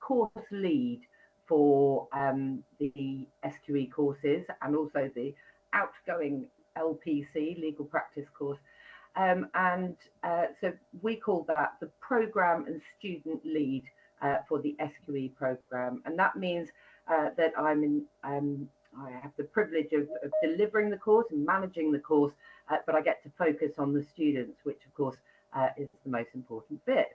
course lead for the SQE courses and also the outgoing LPC, legal practice course. So we call that the program and student lead for the SQE program. And that means that I have the privilege of delivering the course and managing the course, but I get to focus on the students, which of course is the most important bit.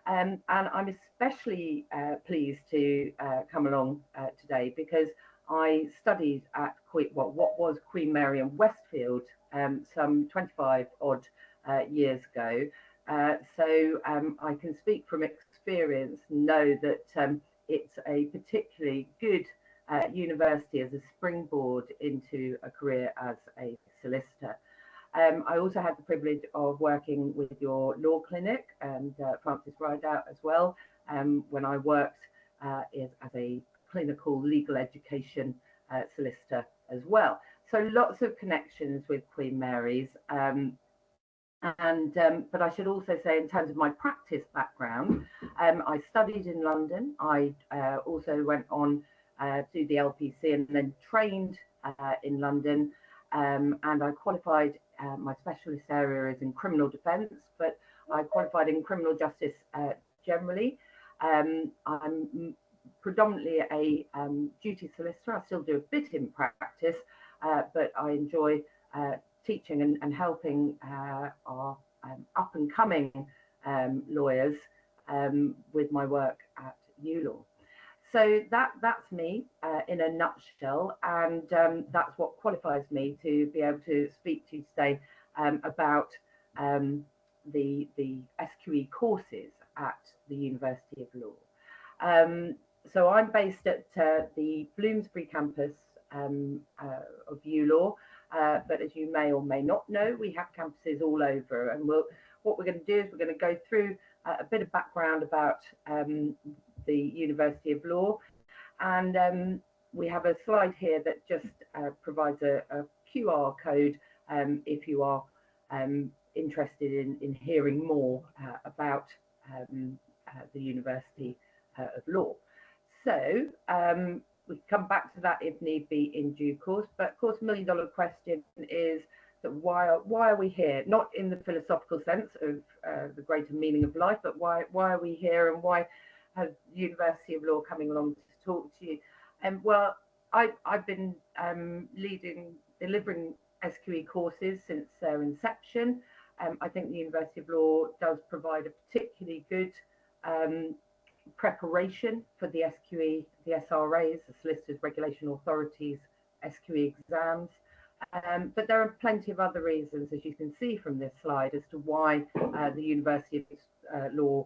And I'm especially pleased to come along today because I studied at what was Queen Mary in Westfield some 25 odd years ago. So I can speak from experience and know that it's a particularly good university as a springboard into a career as a solicitor. I also had the privilege of working with your law clinic and Francis Rideout as well when I worked as a clinical legal education solicitor as well. So lots of connections with Queen Mary's. But I should also say, in terms of my practice background, I studied in London. I also went on to the LPC and then trained in London, and I qualified. My specialist area is in criminal defence, but I qualified in criminal justice generally. I'm predominantly a duty solicitor. I still do a bit in practice, but I enjoy teaching and helping our up-and-coming lawyers with my work at ULaw. So that's me in a nutshell, and that's what qualifies me to be able to speak to you today about the SQE courses at the University of Law. So I'm based at the Bloomsbury campus of ULaw, but as you may or may not know, we have campuses all over, and what we're going to do is we're going to go through a bit of background about the University of Law, and we have a slide here that just provides a QR code if you are interested in hearing more about the University of Law. So we can come back to that if need be in due course, but of course $1,000,000 question is that why are we here? Not in the philosophical sense of the greater meaning of life, but why are we here, and why has the University of Law coming along to talk to you? And well, I've been delivering SQE courses since their inception. I think the University of Law does provide a particularly good preparation for the SQE, the SRAs, the Solicitors Regulation Authorities SQE exams. But there are plenty of other reasons, as you can see from this slide, as to why the University of Law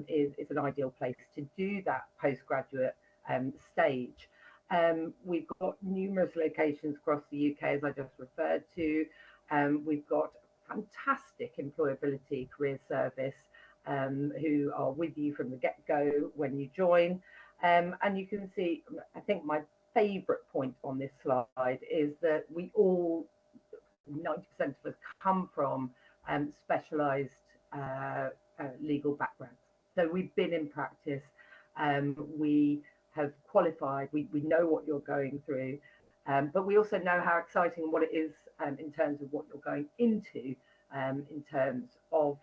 is an ideal place to do that postgraduate stage. We've got numerous locations across the UK, as I just referred to. We've got fantastic employability career service who are with you from the get-go when you join. And you can see, I think my favourite point on this slide is that we all, 90% of us, come from specialised legal backgrounds. So we've been in practice, we have qualified, we know what you're going through, but we also know how exciting what it is in terms of what you're going into in terms of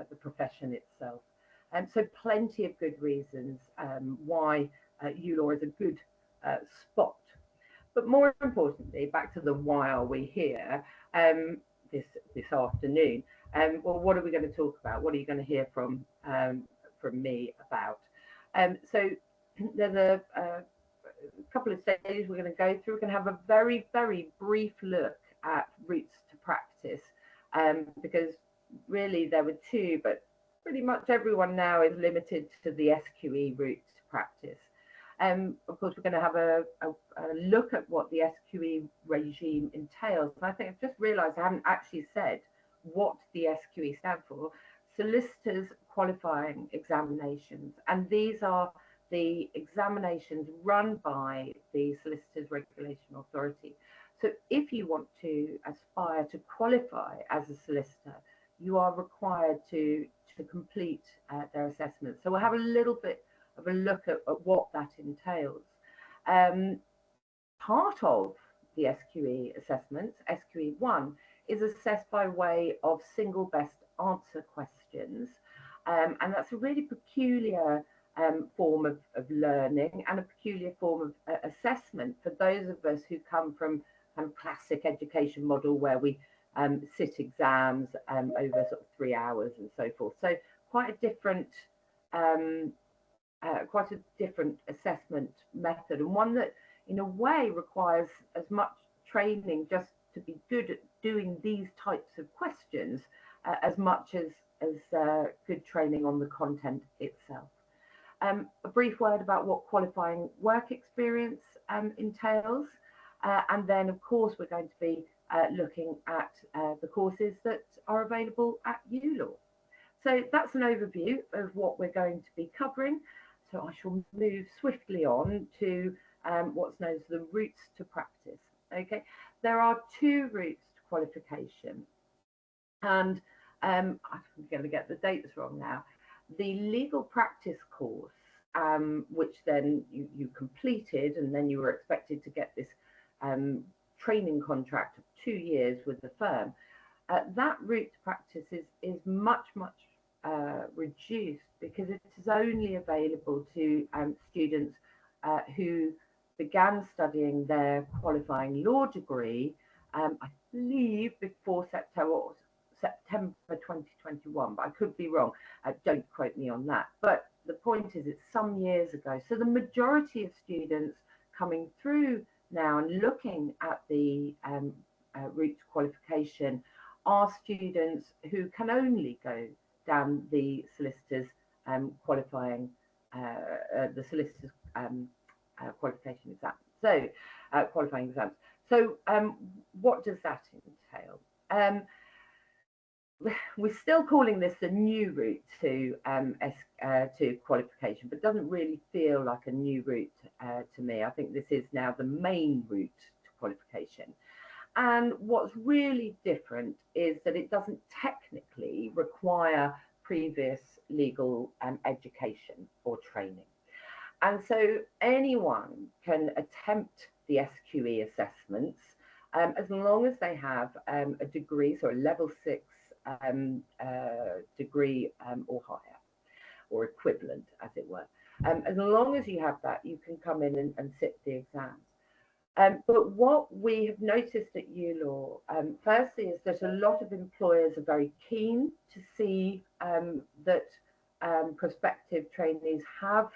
the profession itself. And so plenty of good reasons why ULaw is a good spot. But more importantly, back to the why are we here this afternoon. Well, what are we going to talk about? What are you going to hear from me about? So there's a couple of stages we're going to go through. We're going to have a very, very brief look at routes to practice, because really there were two, but pretty much everyone now is limited to the SQE route to practice. Of course, we're going to have a look at what the SQE regime entails. And I think I've just realised I haven't actually said what the SQE stands for. Solicitors Qualifying Examinations. And these are the examinations run by the Solicitors Regulation Authority. So if you want to aspire to qualify as a solicitor, you are required to complete their assessment. So we'll have a little bit of a look at what that entails. Um, Part of the SQE assessments, SQE1, is assessed by way of single best answer questions. And that's a really peculiar form of learning and a peculiar form of assessment for those of us who come from classic education model where we sit exams over sort of 3 hours and so forth. So quite a different um, assessment method, and one that in a way requires as much training just to be good at doing these types of questions as much as good training on the content itself. A brief word about what qualifying work experience entails, and then of course we're going to be looking at the courses that are available at ULaw. So that's an overview of what we're going to be covering. So I shall move swiftly on to what's known as the routes to practice. Okay, there are two routes to qualification, and I'm going to get the dates wrong now. The legal practice course, which then you completed, and then you were expected to get this training contract of 2 years with the firm. That route to practice is much reduced because it is only available to students who began studying their qualifying law degree, I believe before September 2021, but I could be wrong. Don't quote me on that. But the point is, it's some years ago. So the majority of students coming through now and looking at the route to qualification are students who can only go down the solicitor's qualifying, the solicitor's qualification exam. So qualifying exams. So what does that entail? We're still calling this the new route to qualification, but doesn't really feel like a new route to me. I think this is now the main route to qualification. And what's really different is that it doesn't technically require previous legal education or training. And so anyone can attempt the SQE assessments as long as they have a degree, so a level 6 degree or higher, or equivalent, as it were. As long as you have that, you can come in and sit the exams. But what we have noticed at ULaw, firstly, is that a lot of employers are very keen to see that prospective trainees have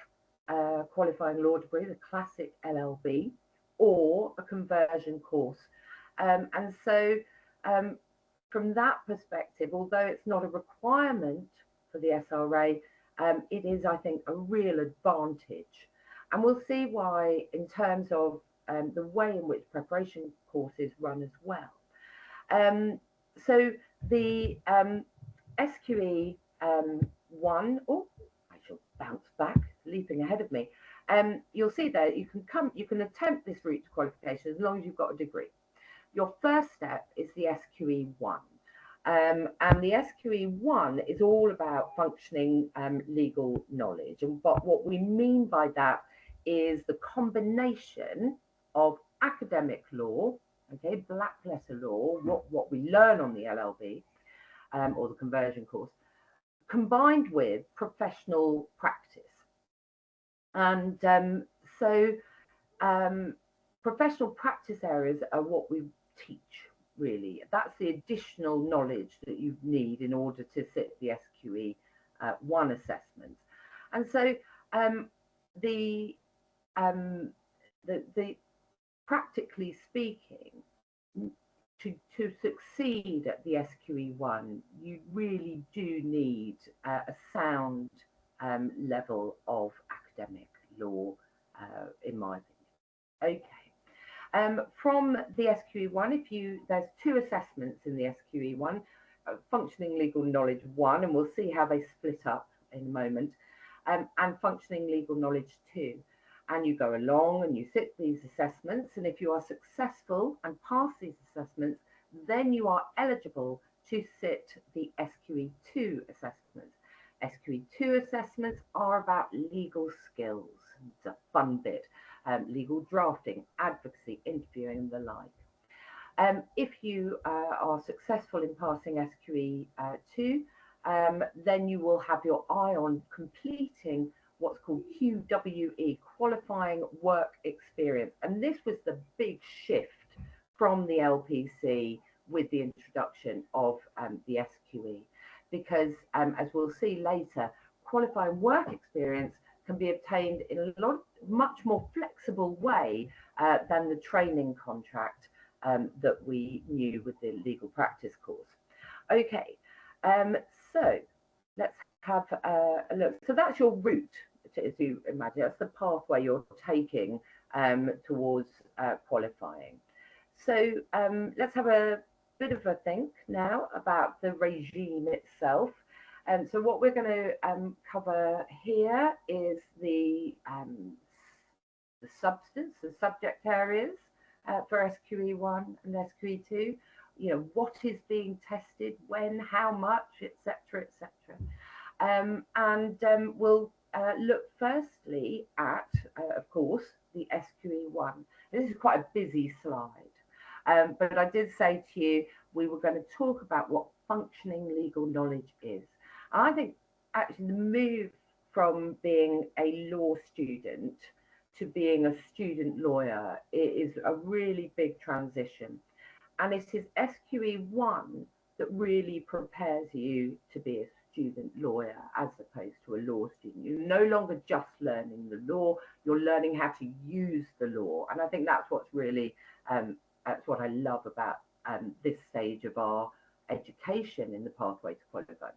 a qualifying law degree, the classic LLB, or a conversion course. And so from that perspective, although it's not a requirement for the SRA, it is, I think, a real advantage. And we'll see why in terms of the way in which preparation courses run as well. So the SQE 1, oh, I shall bounce back, leaping ahead of me. You'll see there you can attempt this route to qualification as long as you've got a degree. Your first step is the SQE 1. And the SQE 1 is all about functioning legal knowledge. And but what we mean by that is the combination of academic law, okay, black letter law, what we learn on the LLB or the conversion course, combined with professional practice. And so professional practice areas are what we teach, really. That's the additional knowledge that you need in order to sit the SQE 1 assessment. And so the practically speaking, to succeed at the SQE 1, you really do need a sound level of academic law, in my opinion. Okay. From the SQE 1, there's 2 assessments in the SQE 1, functioning legal knowledge 1, and we'll see how they split up in a moment, and functioning legal knowledge 2. And you go along and you sit these assessments, and if you are successful and pass these assessments, then you are eligible to sit the SQE 2 assessment. SQE2 assessments are about legal skills. It's a fun bit, legal drafting, advocacy, interviewing, and the like. If you are successful in passing SQE2, then you will have your eye on completing what's called QWE, Qualifying Work Experience. And this was the big shift from the LPC with the introduction of the SQE, because as we'll see later, qualifying work experience can be obtained in a much more flexible way than the training contract that we knew with the legal practice course. Okay, so let's have a look. So that's your route, as you imagine. That's the pathway you're taking towards qualifying. So let's have a bit of a think now about the regime itself. And so what we're going to cover here is the substance, the subject areas for SQE1 and SQE2. You know, what is being tested, when, how much, etc., etc. We'll look firstly at, of course, the SQE1. This is quite a busy slide, but I did say to you we were going to talk about what functioning legal knowledge is. And I think actually the move from being a law student to being a student lawyer is a really big transition. And it is SQE1 that really prepares you to be a student lawyer as opposed to a law student. You're no longer just learning the law, you're learning how to use the law. And I think that's what's really, that's what I love about this stage of our education in the pathway to qualifying.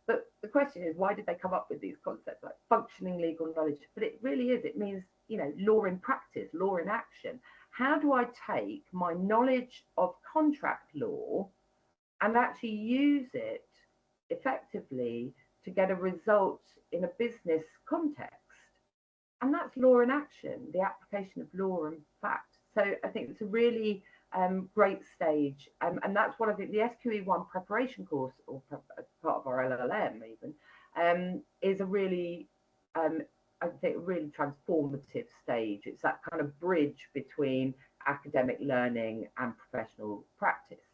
But the question is, why did they come up with these concepts like functioning legal knowledge? But it really is, it means, you know, law in practice, law in action. How do I take my knowledge of contract law and actually use it effectively to get a result in a business context? And that's law in action, the application of law and fact. So I think it's a really great stage. And that's what I think the SQE1 preparation course, or part of our LLM even, is a really, I think, a really transformative stage. It's that kind of bridge between academic learning and professional practice.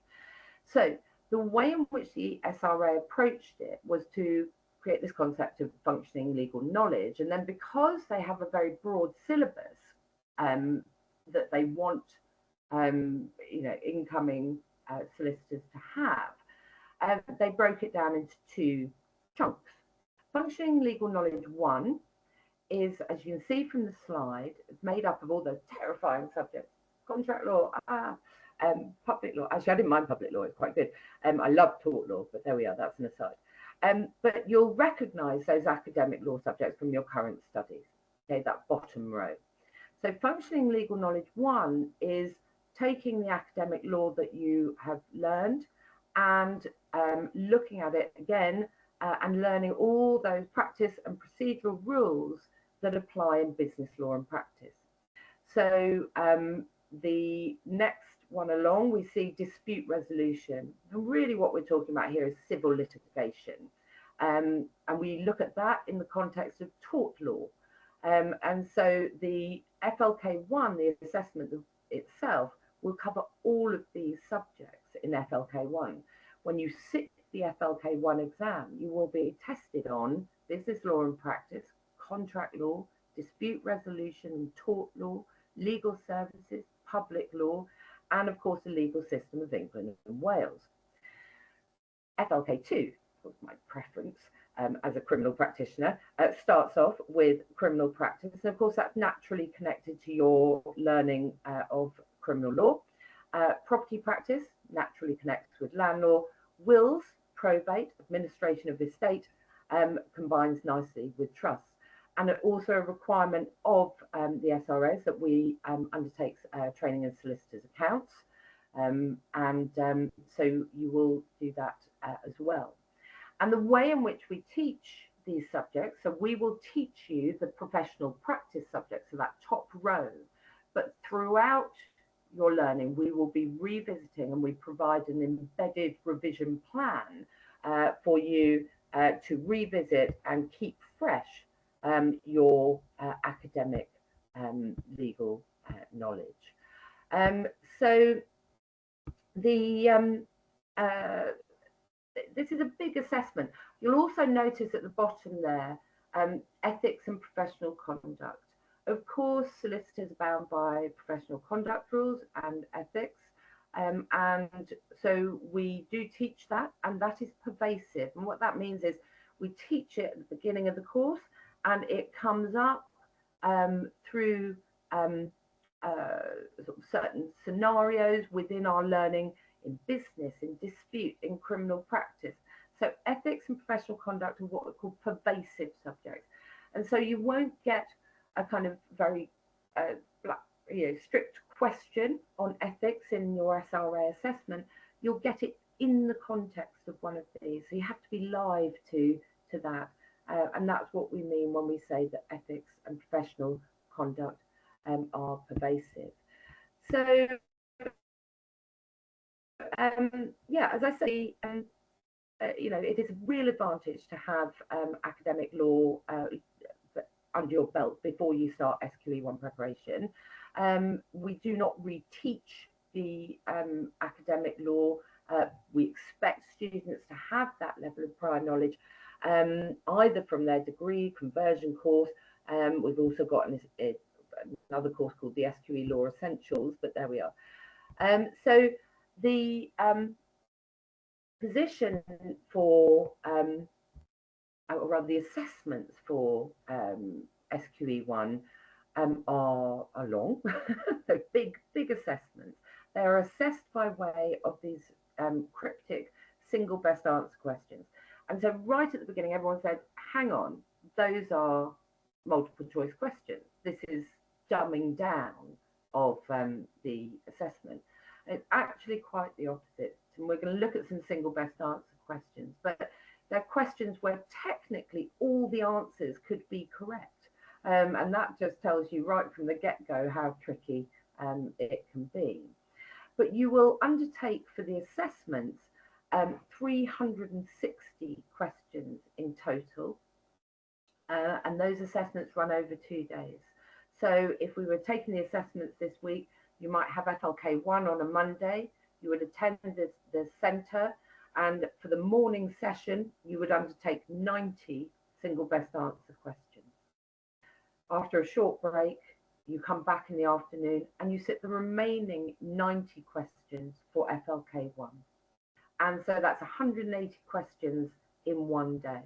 So the way in which the SRA approached it was to create this concept of functioning legal knowledge. And then because they have a very broad syllabus that they want you know, incoming solicitors to have, they broke it down into two chunks. Functioning legal knowledge 1 is, as you can see from the slide, made up of all those terrifying subjects: contract law, public law. Actually, I didn't mind public law, it's quite good. I love tort law, but there we are, that's an aside. But you'll recognise those academic law subjects from your current studies, okay, that bottom row. So functioning legal knowledge 1 is taking the academic law that you have learned and looking at it again and learning all those practice and procedural rules that apply in business law and practice. So the next one along, we see dispute resolution. And really what we're talking about here is civil litigation. And we look at that in the context of tort law. And so the FLK1, the assessment itself, will cover all of these subjects in FLK1. When you sit the FLK1 exam, you will be tested on business law and practice, contract law, dispute resolution and tort law, legal services, public law, and of course the legal system of England and Wales. FLK2, of course my preference as a criminal practitioner, starts off with criminal practice, and of course that's naturally connected to your learning of criminal law. Property practice naturally connects with land law. Wills, probate, administration of estate combines nicely with trusts. And also a requirement of the SRAs that we undertake training in solicitors' accounts. So you will do that as well. And the way in which we teach these subjects, so we will teach you the professional practice subjects, so that top row, but throughout your learning, we will be revisiting, and we provide an embedded revision plan for you to revisit and keep fresh your academic legal knowledge. So the this is a big assessment. You'll also notice at the bottom there, ethics and professional conduct. Of course, solicitors are bound by professional conduct rules and ethics. And so we do teach that, and that is pervasive. And what that means is we teach it at the beginning of the course, and it comes up through sort of certain scenarios within our learning in business, in dispute, in criminal practice. So ethics and professional conduct are what are called pervasive subjects. And so you won't get a kind of very strict question on ethics in your SRA assessment. You'll get it in the context of one of these. So you have to be live to that. And that's what we mean when we say that ethics and professional conduct are pervasive. So yeah, as I say, it is a real advantage to have academic law under your belt before you start SQE1 preparation. We do not reteach the academic law. We expect students to have that level of prior knowledge, either from their degree, conversion course. We've also got another course called the SQE Law Essentials, but there we are. So the position for, or rather the assessments for SQE1 are long. So big assessments. They are assessed by way of these cryptic single best answer questions. And so right at the beginning, everyone said, hang on, those are multiple choice questions. This is dumbing down of the assessment. And it's actually quite the opposite. And we're going to look at some single best answer questions, but they're questions where technically all the answers could be correct. And that just tells you right from the get-go how tricky it can be. But you will undertake for the assessments 360 questions in total. And those assessments run over 2 days. So if we were taking the assessments this week, you might have FLK1 on a Monday, you would attend the centre, and for the morning session, you would undertake 90 single best answer questions. After a short break, you come back in the afternoon and you sit the remaining 90 questions for FLK1. And so that's 180 questions in 1 day.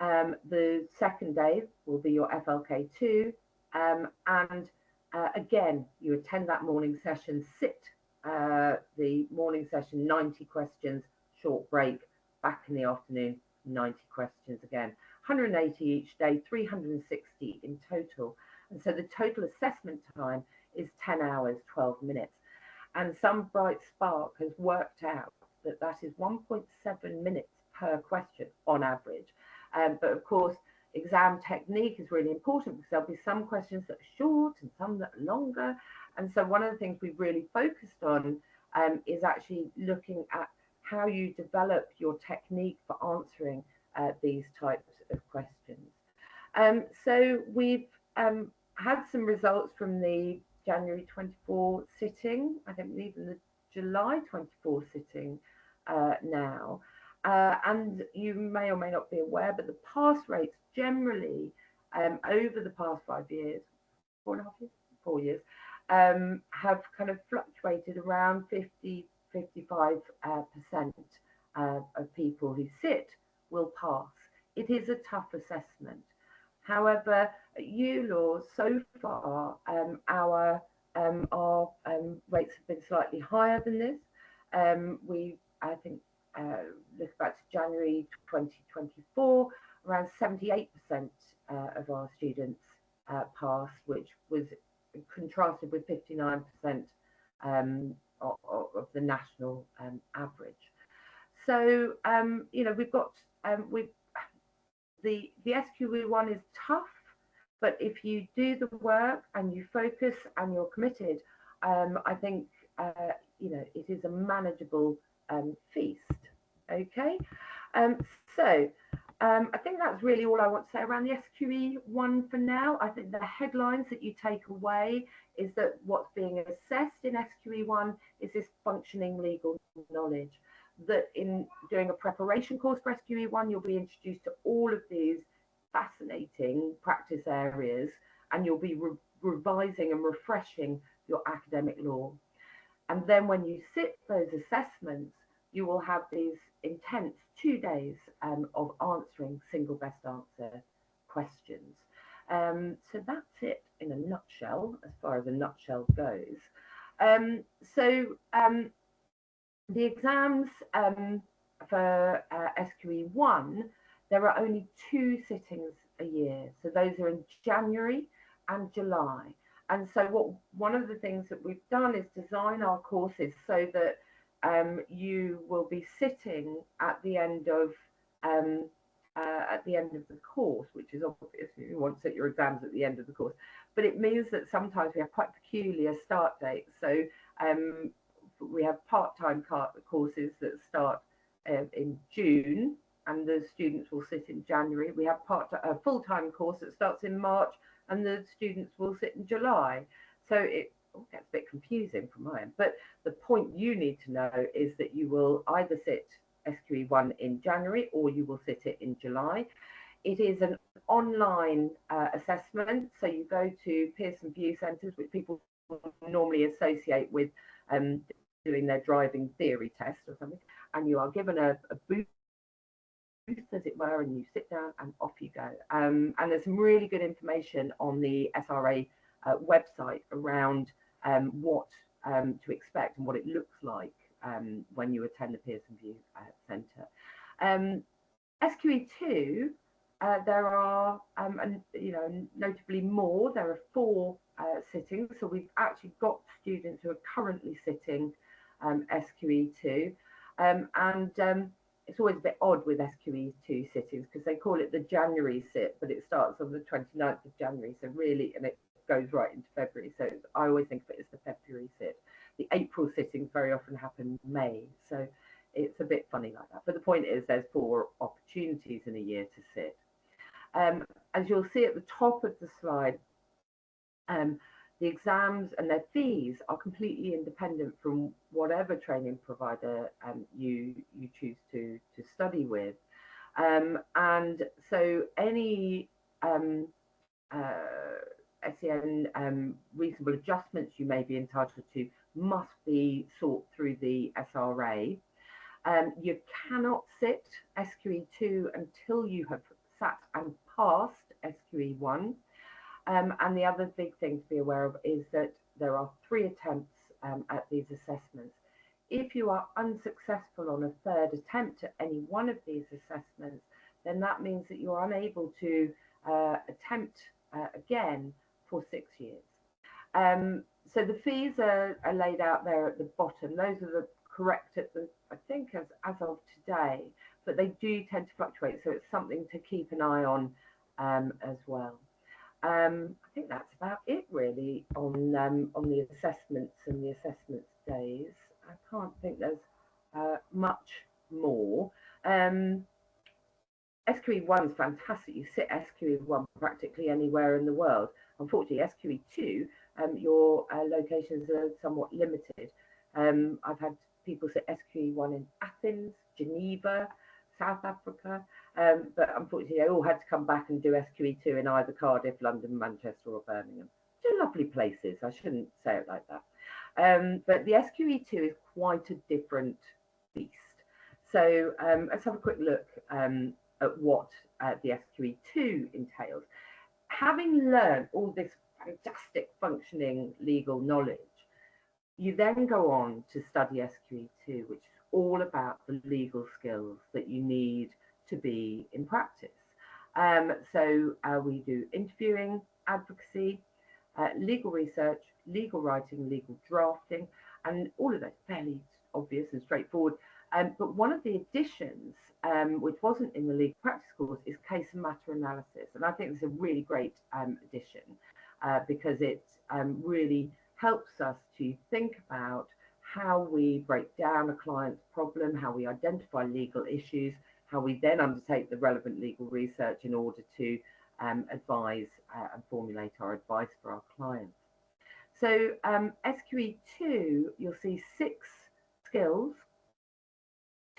The second day will be your FLK2, and again, you attend that morning session, sit the morning session, 90 questions, short break, back in the afternoon, 90 questions again. 180 each day, 360 in total. And so the total assessment time is 10 hours, 12 minutes. And some bright spark has worked out that that is 1.7 minutes per question on average. But of course, exam technique is really important because there'll be some questions that are short and some that are longer. And so one of the things we've really focused on is actually looking at how you develop your technique for answering these types of questions. So we've had some results from the January 24 sitting, I think even the July 24 sitting now. And you may or may not be aware, but the pass rates generally over the past 5 years, 4.5 years, 4 years, have kind of fluctuated around 50–55% of people who sit will pass. It is a tough assessment. However, at ULaw so far, our rates have been slightly higher than this. I think, look back to January 2024, around 78% of our students passed, which was contrasted with 59% of the national average. So, we've got, the SQE1 is tough, but if you do the work and you focus and you're committed, I think, it is a manageable feast. Okay, so I think that's really all I want to say around the SQE1 for now. I think the headlines that you take away is that what's being assessed in SQE1 is this functioning legal knowledge. That in doing a preparation course for SQE1, you'll be introduced to all of these fascinating practice areas, and you'll be revising and refreshing your academic law. And then when you sit those assessments, you will have these intense 2 days of answering single best answer questions. So that's it in a nutshell, as far as a nutshell goes. The exams for SQE1, there are only 2 sittings a year. So those are in January and July. And so one of the things that we've done is design our courses so that you will be sitting at the end of the course, which is obviously you want to sit your exams at the end of the course. But it means that sometimes we have quite peculiar start dates. So we have part-time courses that start in June, and the students will sit in January. We have a full-time course that starts in March, and the students will sit in July. So it gets a bit confusing from my end. But the point you need to know is that you will either sit SQE1 in January or you will sit it in July. It is an online assessment. So you go to Pearson View Centres, which people normally associate with doing their driving theory test or something, and you are given a booth, as it were, and you sit down and off you go. And there's some really good information on the SRA website around what to expect and what it looks like when you attend the Pearson View Centre. SQE2, there are, notably more. There are 4 sittings. So we've actually got students who are currently sitting SQE2, it's always a bit odd with SQE2 sittings because they call it the January sit, but it starts on the 29th of January. So really, and it goes right into February. So I always think of it as the February sit. The April sittings very often happen in May. So it's a bit funny like that. But the point is there's 4 opportunities in a year to sit. As you'll see at the top of the slide, the exams and their fees are completely independent from whatever training provider you choose to study with. And so any SEN reasonable adjustments you may be entitled to must be sought through the SRA. You cannot sit SQE2 until you have sat and passed SQE1. And the other big thing to be aware of is that there are 3 attempts at these assessments. If you are unsuccessful on a 3rd attempt at any one of these assessments, then that means that you're unable to attempt again for 6 years. So the fees are laid out there at the bottom. Those are the correct at the, I think, as of today, but they do tend to fluctuate. So it's something to keep an eye on as well. I think that's about it really on the assessments and the assessments days. I can't think there's much more. SQE1 is fantastic. You sit SQE1 practically anywhere in the world. Unfortunately, SQE2, your locations are somewhat limited. I've had people sit SQE1 in Athens, Geneva, South Africa, but unfortunately they all had to come back and do SQE2 in either Cardiff, London, Manchester or Birmingham. 2 lovely places, I shouldn't say it like that. But the SQE2 is quite a different beast. So let's have a quick look at what the SQE2 entails. Having learned all this fantastic functioning legal knowledge, you then go on to study SQE2, which is all about the legal skills that you need to be in practice. So we do interviewing, advocacy, legal research, legal writing, legal drafting, and all of those fairly obvious and straightforward. But one of the additions, which wasn't in the legal practice course, is case and matter analysis. And I think it's a really great addition because it really helps us to think about how we break down a client's problem, how we identify legal issues, how we then undertake the relevant legal research in order to advise and formulate our advice for our clients. So SQE2, you'll see 6 skills.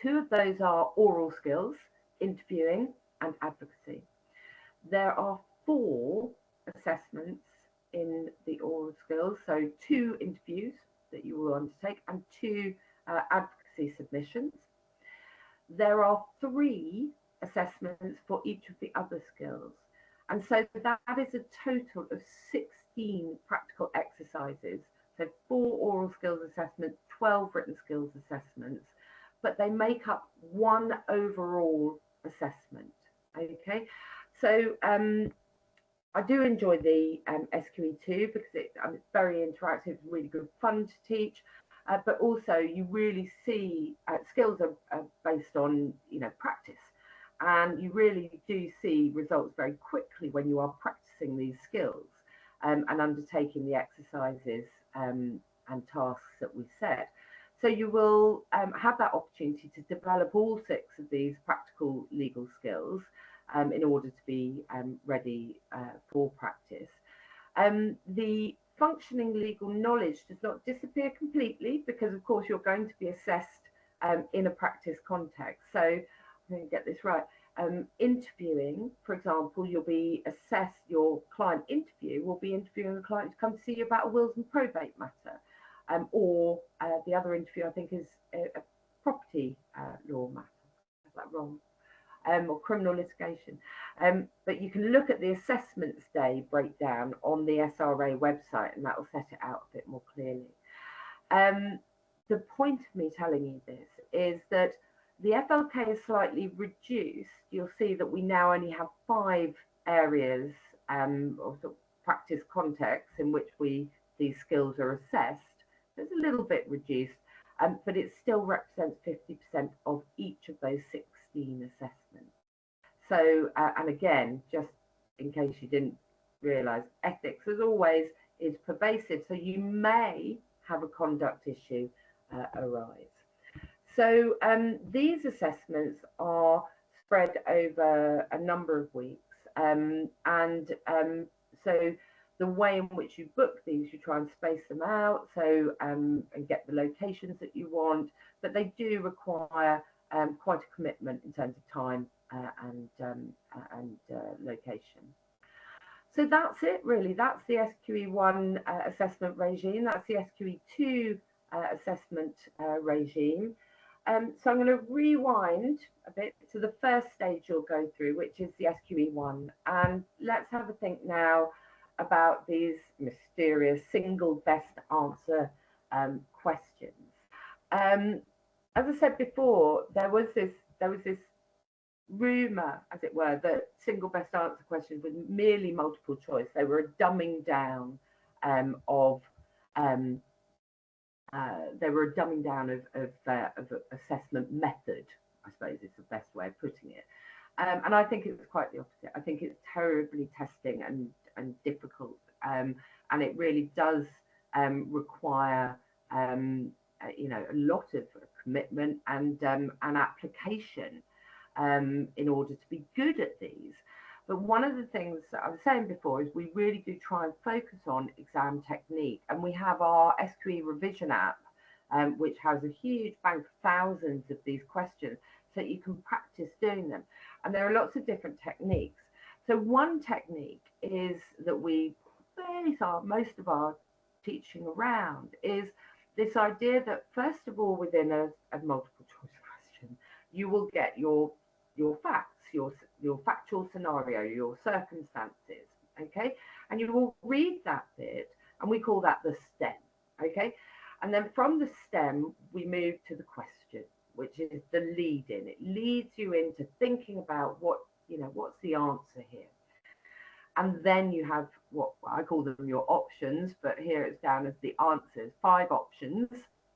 2 of those are oral skills, interviewing and advocacy. There are 4 assessments in the oral skills, so 2 interviews that you will undertake and 2 advocacy submissions. There are 3 assessments for each of the other skills. And so that is a total of 16 practical exercises. So 4 oral skills assessments, 12 written skills assessments, but they make up 1 overall assessment. Okay, so I do enjoy the SQE2 because it's very interactive, really good fun to teach. But also you really see skills are based on practice, and you really do see results very quickly when you are practicing these skills and undertaking the exercises and tasks that we set. So you will have that opportunity to develop all 6 of these practical legal skills in order to be ready for practice. The functioning legal knowledge does not disappear completely because, of course, you're going to be assessed in a practice context. So I'm going to get this right. Interviewing, for example, you'll be assessed, your client interview will be interviewing a client to come to see you about a wills and probate matter. Or the other interview, I think, is a property law matter. Is that wrong? Or criminal litigation. But you can look at the assessments day breakdown on the SRA website, and that will set it out a bit more clearly. The point of me telling you this is that the FLK is slightly reduced. You'll see that we now only have 5 areas of sort of practice contexts in which these skills are assessed. It's a little bit reduced, but it still represents 50% of each of those 16 assessments. So, and again, just in case you didn't realise, ethics, as always, is pervasive. So you may have a conduct issue arise. So these assessments are spread over a number of weeks. So the way in which you book these, you try and space them out and get the locations that you want, but they do require quite a commitment in terms of time and location. So that's it really. That's the SQE1 assessment regime. That's the SQE2 assessment regime. So I'm going to rewind a bit to the first stage you'll go through, which is the SQE1. And let's have a think now about these mysterious single best answer questions. As I said before, there was this rumour, as it were, that single best answer questions were merely multiple choice. They were a dumbing down of assessment method, I suppose is the best way of putting it. And I think it's quite the opposite. I think it's terribly testing and difficult, and it really does require a lot of commitment and application in order to be good at these. But one of the things that I was saying before is we really do try and focus on exam technique, and we have our SQE revision app, which has a huge bank of thousands of these questions so that you can practice doing them. And there are lots of different techniques. So one technique is that we base most of our teaching around is this idea that first of all, within a multiple choice question, you will get your facts, your factual scenario, your circumstances, okay? And you will read that bit, and we call that the stem, okay? And then from the stem, we move to the question, which is the lead in. It leads you into thinking about what's the answer here. And then you have what I call them your options, but here it's down as the answers, 5 options.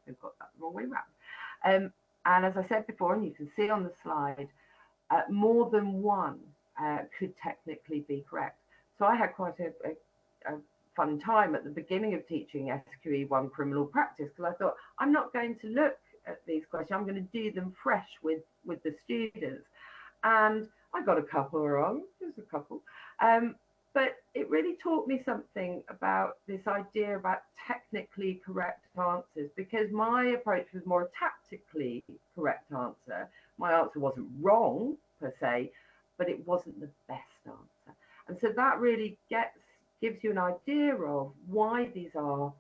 We've got that the wrong way around. And as I said before, and you can see on the slide, more than one could technically be correct. So I had quite a fun time at the beginning of teaching SQE1 criminal practice, because I thought, I'm not going to look at these questions, I'm going to do them fresh with the students. and I got a couple wrong, just a couple. But it really taught me something about this idea about technically correct answers, because my approach was more a tactically correct answer. My answer wasn't wrong per se, but it wasn't the best answer. And so that really gives you an idea of why these are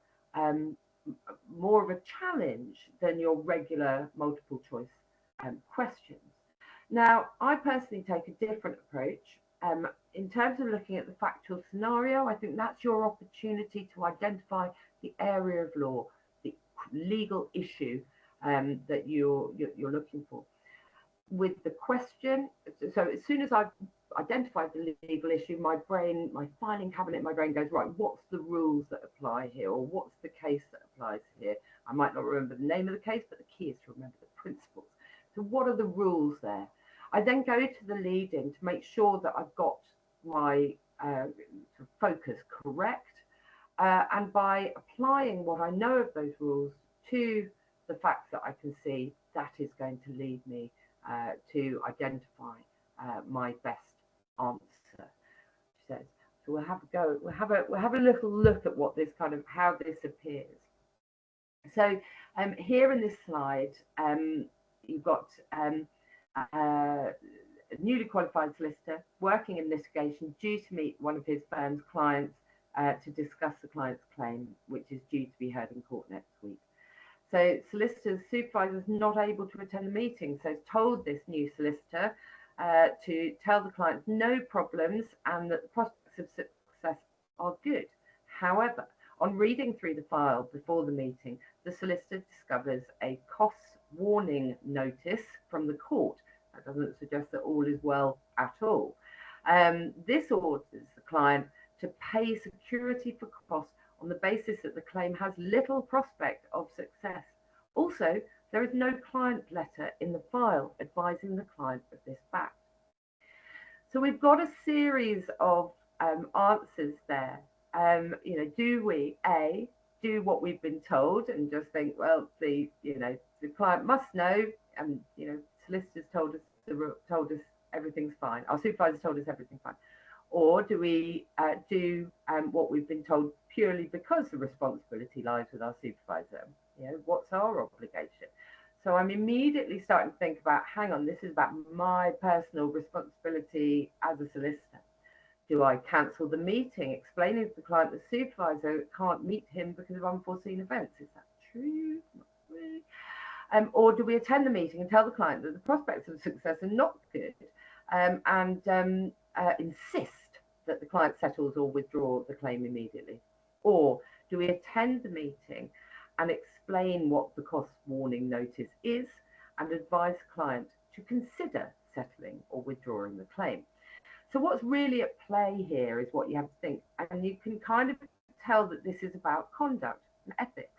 more of a challenge than your regular multiple choice questions. Now, I personally take a different approach. In terms of looking at the factual scenario, I think that's your opportunity to identify the area of law, the legal issue that you're looking for. With the question, so as soon as I've identified the legal issue, my filing cabinet in my brain goes, right, what's the rules that apply here, or what's the case that applies here? I might not remember the name of the case, but the key is to remember the principles. So what are the rules there? I then go to the lead-in to make sure that I've got my focus correct, and by applying what I know of those rules to the facts that I can see, that is going to lead me to identify my best answer. She says. So we'll have a go. We'll have a little look at what this how this appears. So here in this slide, you've got a newly qualified solicitor working in litigation, due to meet one of his firm's clients to discuss the client's claim, which is due to be heard in court next week. So solicitor's supervisor is not able to attend the meeting, so has told this new solicitor to tell the clients no problems and that the prospects of success are good. However, on reading through the file before the meeting, the solicitor discovers a cost warning notice from the court. That doesn't suggest that all is well at all. This orders the client to pay security for costs on the basis that the claim has little prospect of success. Also, there is no client letter in the file advising the client of this fact. So we've got a series of answers there. Do we do what we've been told and just think, well, the client must know, and solicitors told us everything's fine. Our supervisors told us everything's fine. Or do we do what we've been told purely because the responsibility lies with our supervisor? What's our obligation? So I'm immediately starting to think about, hang on, this is about my personal responsibility as a solicitor. Do I cancel the meeting, explaining to the client the supervisor can't meet him because of unforeseen events? Is that true? Not really. Or do we attend the meeting and tell the client that the prospects of success are not good, and insist that the client settles or withdraw the claim immediately? Or do we attend the meeting and explain what the cost warning notice is and advise the client to consider settling or withdrawing the claim? So what's really at play here is what you have to think, and you can kind of tell that this is about conduct and ethics.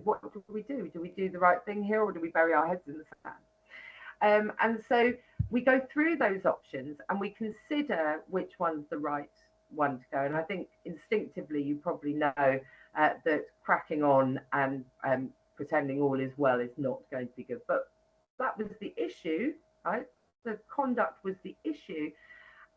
What do we do? Do we do the right thing here, or do we bury our heads in the sand? And so we go through those options and we consider which one's the right one to go. And I think instinctively you probably know that cracking on and pretending all is well is not going to be good. But that was the issue, right? The conduct was the issue.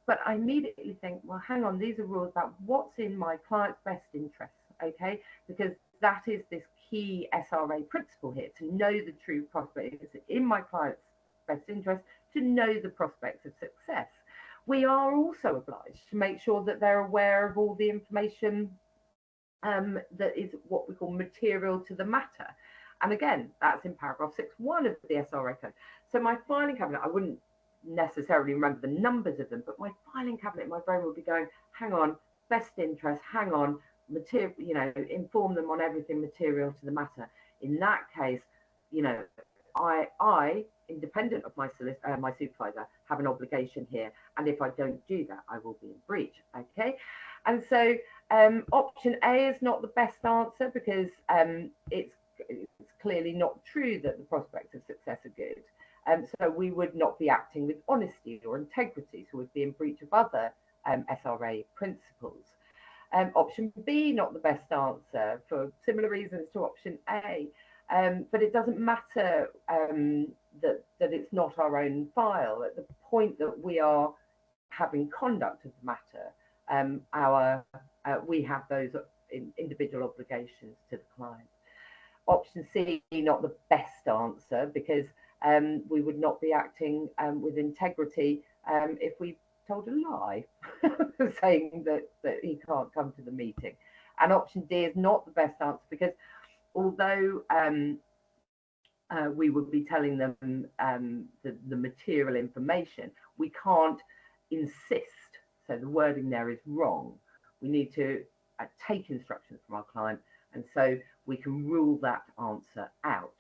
But I immediately think, well, hang on, these are rules about what's in my client's best interest, okay? Because that is this key SRA principle here, to know the true prospect. It's in my client's best interest to know the prospects of success. We are also obliged to make sure that they're aware of all the information that is what we call material to the matter. And again, that's in paragraph 6.1 of the SRA code. So my filing cabinet, I wouldn't necessarily remember the numbers of them, but my filing cabinet in my brain will be going, hang on, best interest, hang on, material, inform them on everything material to the matter. In that case, I independent of my supervisor, have an obligation here, and if I don't do that, I will be in breach. Okay, and so option A is not the best answer, because it's clearly not true that the prospects of success are good. So we would not be acting with honesty or integrity, so we'd be in breach of other SRA principles. Option B, not the best answer for similar reasons to option A, but it doesn't matter that it's not our own file. The point that we are having conduct of the matter, we have those individual obligations to the client. Option C, not the best answer, because we would not be acting with integrity if we told a lie saying that he can't come to the meeting. And option D is not the best answer, because although we would be telling them the material information, we can't insist. So the wording there is wrong. We need to take instructions from our client, and so we can rule that answer out.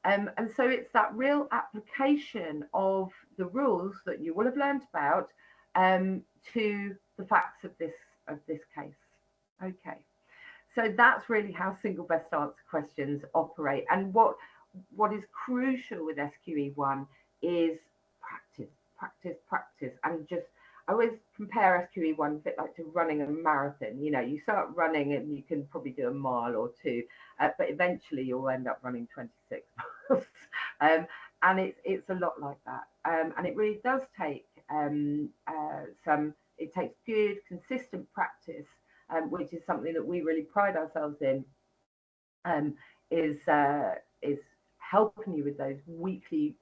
And so it's that real application of the rules that you will have learned about to the facts of this case. Okay, so that's really how single best answer questions operate. And what is crucial with SQE1 is practice, practice, practice, and just, I always compare SQE1 a bit like to running a marathon. You know, you start running and you can probably do a mile or two, but eventually you'll end up running 26 miles. And it's a lot like that. And it really does take it takes good, consistent practice, which is something that we really pride ourselves in, is helping you with those weekly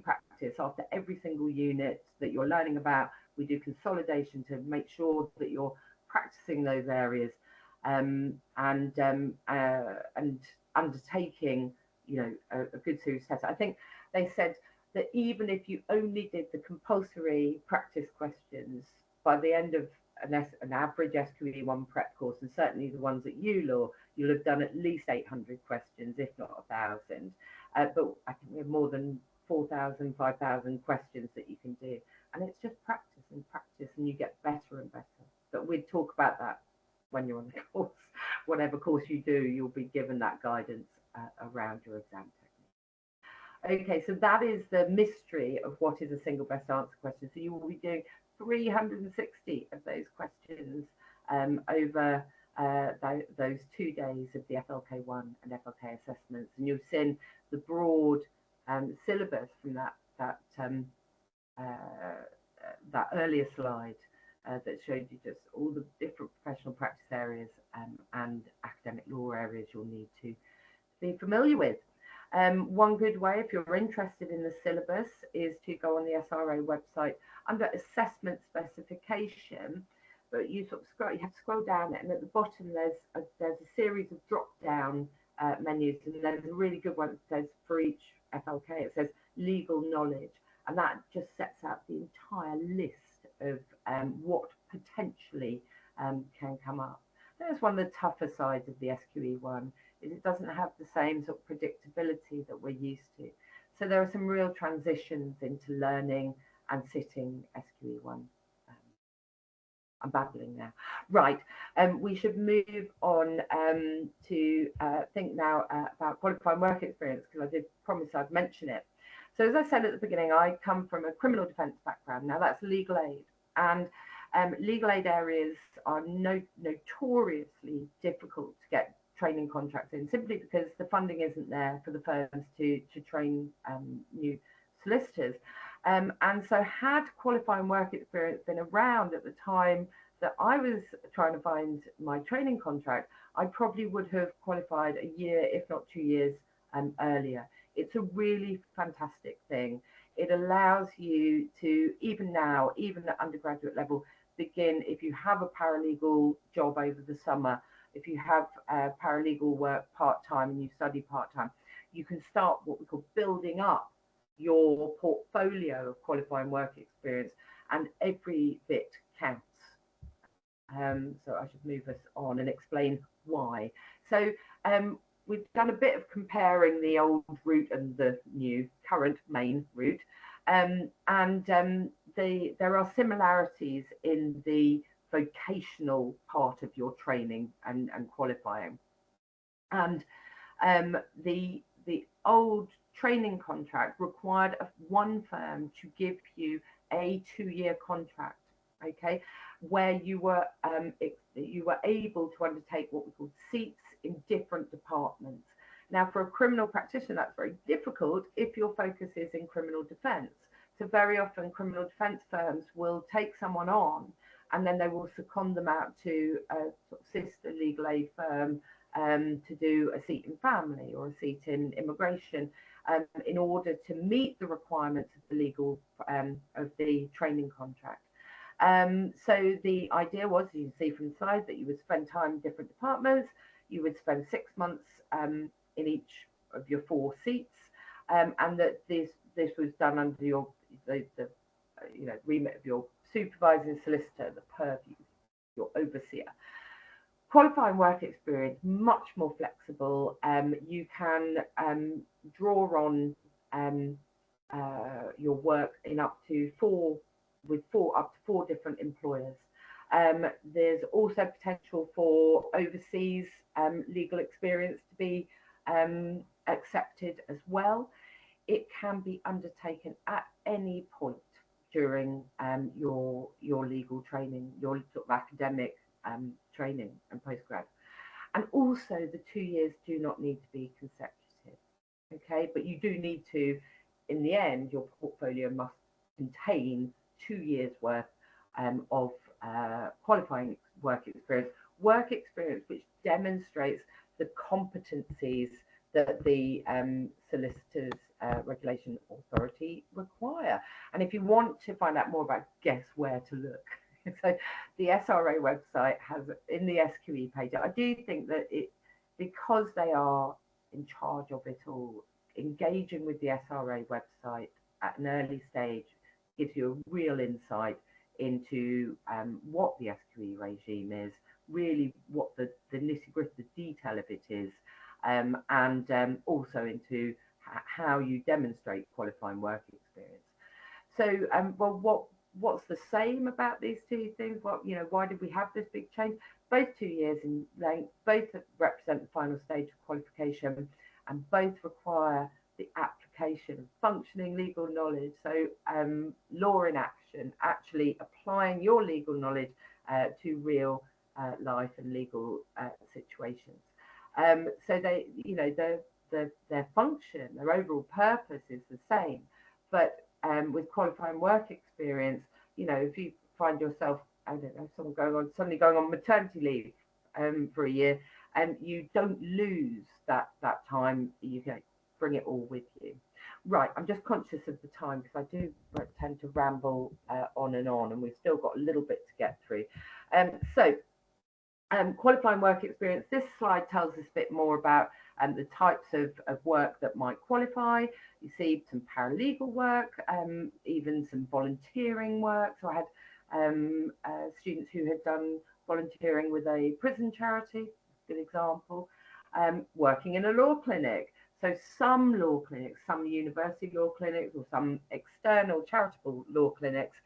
practice after every single unit that you're learning about. We do consolidation to make sure that you're practicing those areas, and undertaking, a good series test. I think they said that even if you only did the compulsory practice questions by the end of an average SQE1 prep course, and certainly the ones at ULaw, you'll have done at least 800 questions, if not 1,000. But I think we have more than 4,000, 5,000 questions that you can do. And it's just practice and practice, and you get better and better. But we'd talk about that when you're on the course. Whatever course you do, you'll be given that guidance around your exam technique. Okay, so that is the mystery of what is a single best answer question. So you will be doing 360 of those questions over those 2 days of the FLK1 and FLK assessments, and you've seen the broad syllabus from that earlier slide that showed you just all the different professional practice areas and academic law areas you'll need to be familiar with. One good way, if you're interested in the syllabus, is to go on the SRA website under assessment specification. But you have to scroll down, and at the bottom there's a series of drop-down menus, and there's a really good one that says for each FLK, it says legal knowledge, and that just sets out the entire list of what potentially can come up. That's one of the tougher sides of the SQE1, is it doesn't have the same sort of predictability that we're used to. So there are some real transitions into learning and sitting SQE1. I'm babbling now. Right, we should move on to think now about qualifying work experience, because I did promise I'd mention it. So as I said at the beginning, I come from a criminal defence background. Now that's legal aid, and legal aid areas are notoriously difficult to get training contracts in, simply because the funding isn't there for the firms to train new solicitors. And so had qualifying work experience been around at the time that I was trying to find my training contract, I probably would have qualified a year, if not 2 years earlier. It's a really fantastic thing. It allows you to, even now, even at undergraduate level, begin, if you have a paralegal job over the summer, if you have paralegal work part-time and you study part-time, you can start what we call building up your portfolio of qualifying work experience, and every bit counts. So I should move us on and explain why. So we've done a bit of comparing the old route and the new current main route, and there are similarities in the vocational part of your training and qualifying. And the old training contract required one firm to give you a 2-year contract, okay, where you were able to undertake what we call seats in different departments. Now, for a criminal practitioner, that's very difficult if your focus is in criminal defence. So very often criminal defence firms will take someone on and then they will second them out to a sort of sister legal aid firm to do a seat in family or a seat in immigration in order to meet the requirements of the legal of the training contract. So the idea was, as you can see from the slide, that you would spend time in different departments. You would spend 6 months in each of your 4 seats, and that this was done under your the remit of your supervising solicitor, the purview, your overseer. Qualifying work experience, much more flexible. You can draw on your work in up to 4 different employers. There's also potential for overseas legal experience to be accepted as well. It can be undertaken at any point during your legal training, your sort of academic training and postgrad. And also the 2 years do not need to be consecutive, okay? But you do need to, in the end, your portfolio must contain 2 years worth of qualifying work experience which demonstrates the competencies that the Solicitors Regulation Authority require. And if you want to find out more about, guess where to look. So the SRA website has, in the SQE page, I do think that because they are in charge of it all, engaging with the SRA website at an early stage gives you a real insight into what the SQE regime is, really what the nitty-gritty, the detail of it is, and also into how you demonstrate qualifying work experience. So, well, what's the same about these 2 things? Well, why did we have this big change? Both 2 years in length, both represent the final stage of qualification, and both require the application of functioning legal knowledge. So law in action, actually applying your legal knowledge to real life and legal situations. So they, their function, their overall purpose is the same, but with qualifying work experience, if you find yourself, I don't know, suddenly going on maternity leave for a year, and you don't lose that time, you can bring it all with you. Right, I'm just conscious of the time because I do tend to ramble on, and we've still got a little bit to get through. Qualifying work experience, this slide tells us a bit more about the types of work that might qualify. You see some paralegal work, even some volunteering work. So I had students who had done volunteering with a prison charity, good example, working in a law clinic. So some law clinics, some university law clinics, or some external charitable law clinics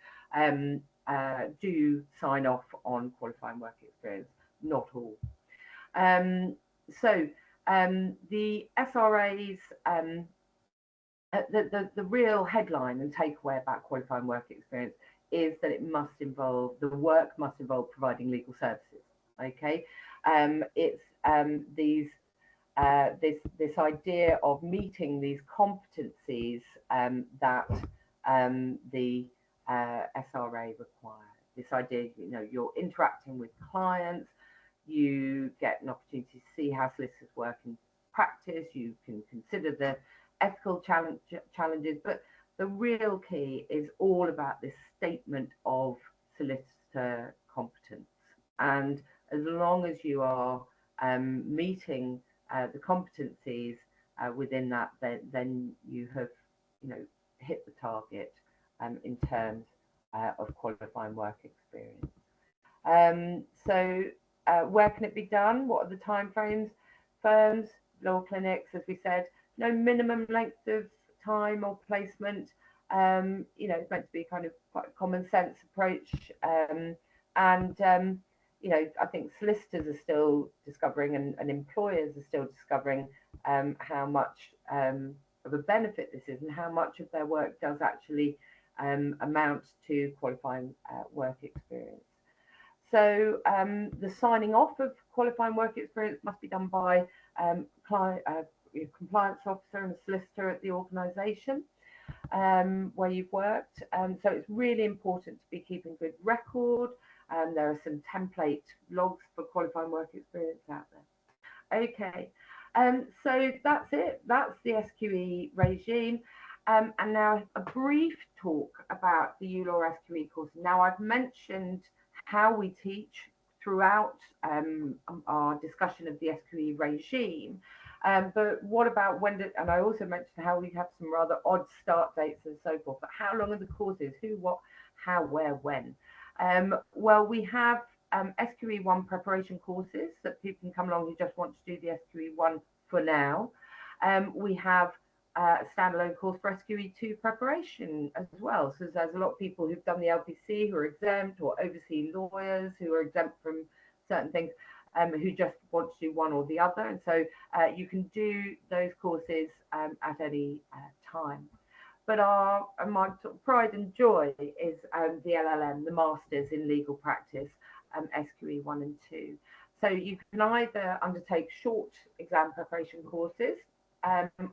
do sign off on qualifying work experience, not all. The SRA's, the real headline and takeaway about qualifying work experience is that it must involve, the work must involve providing legal services. Okay, it's this idea of meeting these competencies that the SRA require. This idea, you're interacting with clients, you get an opportunity to see how solicitors work in practice, you can consider the ethical challenges, but the real key is all about this statement of solicitor competence. And as long as you are meeting the competencies within that, then you have, hit the target in terms of qualifying work experience. Where can it be done? What are the timeframes? Firms, law clinics, as we said, no minimum length of time or placement. It's meant to be kind of quite a common sense approach. I think solicitors are still discovering, and employers are still discovering how much of a benefit this is, and how much of their work does actually amount to qualifying work experience. So the signing off of qualifying work experience must be done by compliance officer and solicitor at the organisation. where you've worked. So it's really important to be keeping good record. There are some template logs for qualifying work experience out there. Okay, so that's it. That's the SQE regime. And now a brief talk about the ULAW SQE course. Now I've mentioned how we teach throughout our discussion of the SQE regime. But what about and I also mentioned how we have some rather odd start dates and so forth, but how long are the courses? Who, what, how, where, when? Well, we have SQE1 preparation courses that people can come along who just want to do the SQE1 for now. We have a standalone course for SQE2 preparation as well. So there's a lot of people who've done the LPC who are exempt, or overseas lawyers who are exempt from certain things, who just want to do one or the other. And so you can do those courses at any time. But my sort of pride and joy is the LLM, the Masters in Legal Practice, SQE 1 and 2. So you can either undertake short exam preparation courses,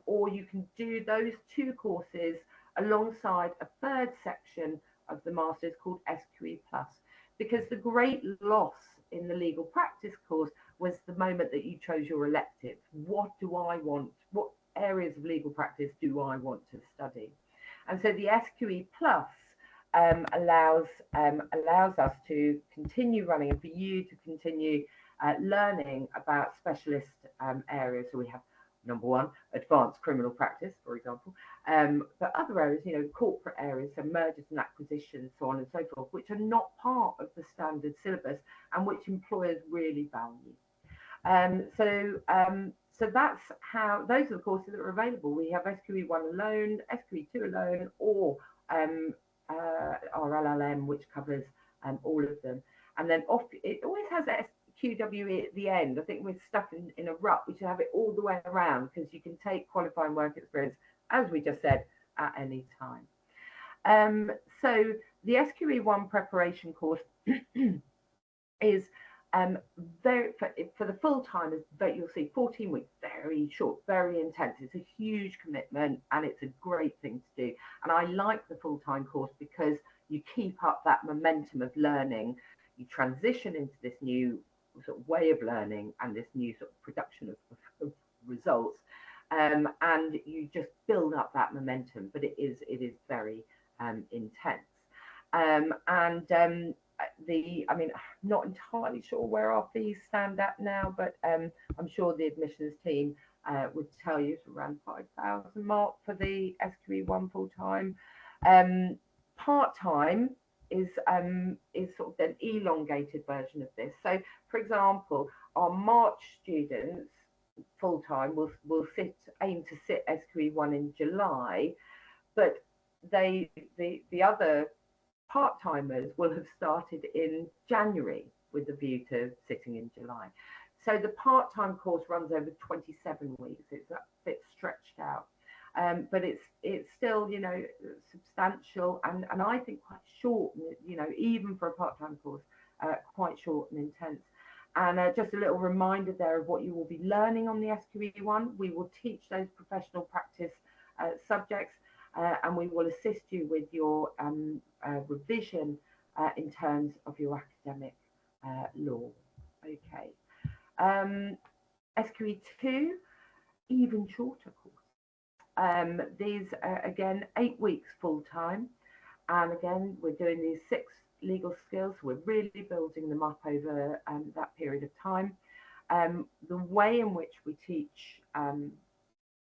or you can do those two courses alongside a third section of the Masters called SQE Plus. Because the great loss in the legal practice course was the moment that you chose your elective. What do I want? What areas of legal practice do I want to study? And so the SQE Plus allows us to continue running, and for you to continue learning about specialist areas. So we have number one, advanced criminal practice, for example, but other areas, corporate areas, so mergers and acquisitions, so on and so forth, which are not part of the standard syllabus and which employers really value. So that's how, those are the courses that are available. We have SQE1 alone, SQE2 alone, or our LLM, which covers all of them. And then it always has QWE at the end. I think we're stuck in a rut. We should have it all the way around, because you can take qualifying work experience, as we just said, at any time. So the SQE1 preparation course is for the full timers, but you'll see 14 weeks, very short, very intense. It's a huge commitment and it's a great thing to do. And I like the full-time course because you keep up that momentum of learning. You transition into this new sort of way of learning and this new sort of production of results, and you just build up that momentum. But it is very intense, I mean, I'm not entirely sure where our fees stand at now, but I'm sure the admissions team would tell you it's around 5,000 mark for the SQE1 full time. Part time is sort of an elongated version of this. So, for example, our March students full time will aim to sit SQE1 in July, but the other part-timers will have started in January with a view to sitting in July. So the part-time course runs over 27 weeks. It's a bit stretched out, but it's still, substantial and I think quite short, even for a part-time course, quite short and intense. And just a little reminder there of what you will be learning on the SQE1. We will teach those professional practice subjects, and we will assist you with your revision in terms of your academic law. Okay. SQE2, even shorter course. These are, again, 8 weeks full time. And again, we're doing these 6 legal skills. We're really building them up over that period of time. The way in which we teach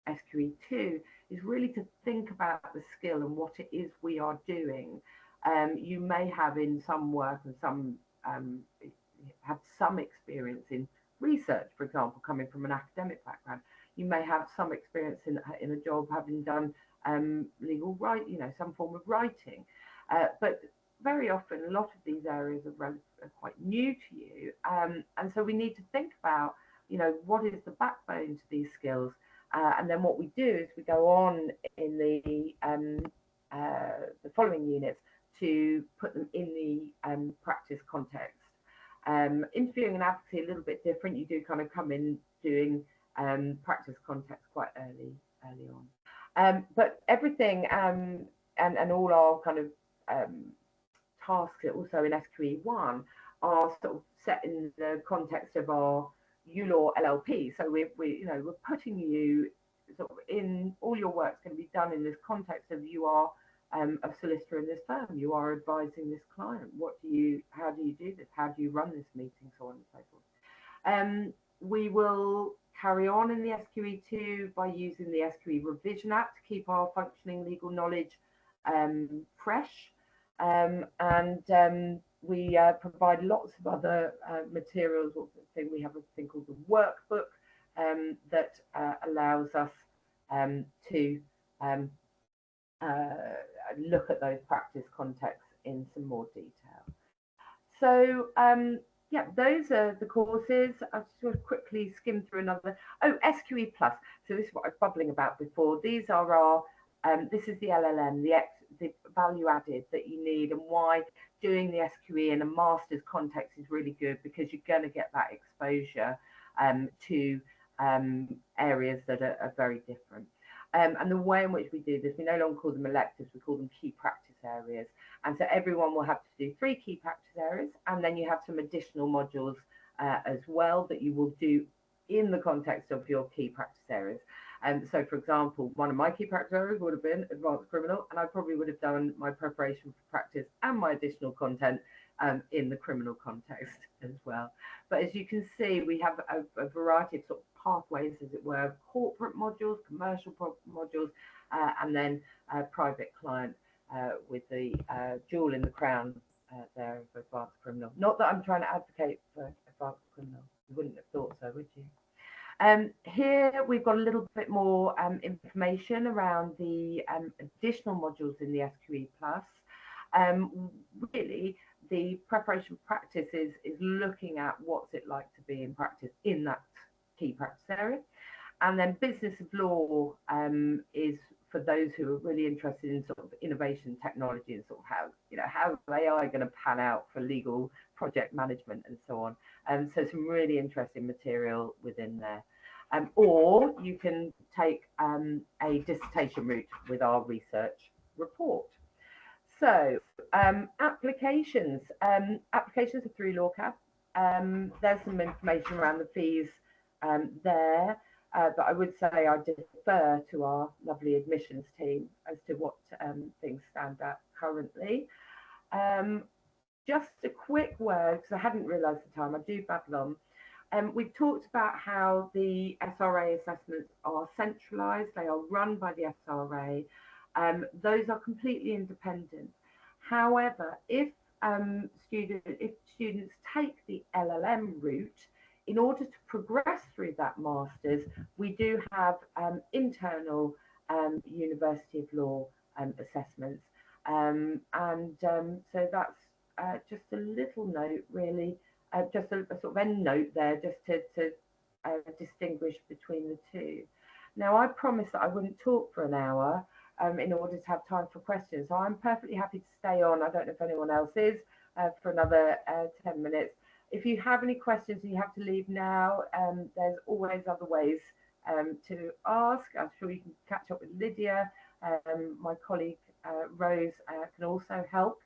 SQE2 is really to think about the skill and what it is we are doing. You may have in some work and some have some experience in research, for example, coming from an academic background. You may have some experience in a job having done legal writing, some form of writing. But very often, a lot of these areas are quite new to you. And so we need to think about, what is the backbone to these skills? And then what we do is we go on in the following units to put them in the practice context. Interviewing and advocacy a little bit different. You do kind of come in doing practice context quite early on. But everything and all our kind of tasks also in SQE1 are sort of set in the context of our ULaw LLP. So we're putting you sort of in, all your work's going to be done in this context of you are a solicitor in this firm, you are advising this client. How do you do this? How do you run this meeting? So on and so forth. We will carry on in the SQE2 by using the SQE Revision Act to keep our functioning legal knowledge fresh. We provide lots of other materials. We have a thing called the workbook that allows us to look at those practice contexts in some more detail. So yeah, those are the courses. I'll just quickly skim through another. Oh, SQE Plus. So this is what I was bubbling about before. These are our, this is the LLM, the value added that you need, and why doing the SQE in a master's context is really good, because you're going to get that exposure to areas that are very different. And the way in which we do this, we no longer call them electives, we call them key practice areas. And so everyone will have to do 3 key practice areas, and then you have some additional modules as well that you will do in the context of your key practice areas. So, for example, one of my key practice areas would have been advanced criminal, and I probably would have done my preparation for practice and my additional content in the criminal context as well. But as you can see, we have a variety of sort of pathways, as it were, corporate modules, commercial modules, and then private client with the jewel in the crown there of advanced criminal. Not that I'm trying to advocate for advanced criminal. You wouldn't have thought so, would you? Here we've got a little bit more information around the additional modules in the SQE Plus. Really, the preparation practice is looking at what's it like to be in practice in that key practice area. And then business of law is for those who are really interested in sort of innovation technology and sort of how AI going to pan out for legal project management and so on. So some really interesting material within there. Or you can take a dissertation route with our research report. So applications. Applications are through LawCab. There's some information around the fees there, but I would say I defer to our lovely admissions team as to what things stand at currently. Just a quick word, because I hadn't realised the time, I do babble on. We've talked about how the SRA assessments are centralised, they are run by the SRA. Those are completely independent. However, if students take the LLM route, in order to progress through that master's, we do have internal University of Law assessments. So that's just a little note, really, just a sort of end note there, just to distinguish between the two. Now, I promised that I wouldn't talk for an hour in order to have time for questions, so I'm perfectly happy to stay on. I don't know if anyone else is, for another 10 minutes. If you have any questions and you have to leave now, there's always other ways to ask. I'm sure you can catch up with Lydia. My colleague Rose can also help.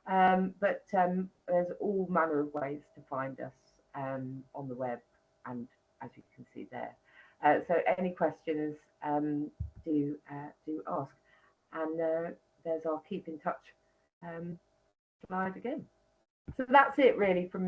But there's all manner of ways to find us on the web, and as you can see there. So any questions, do ask. And there's our keep in touch slide again. So that's it really from me.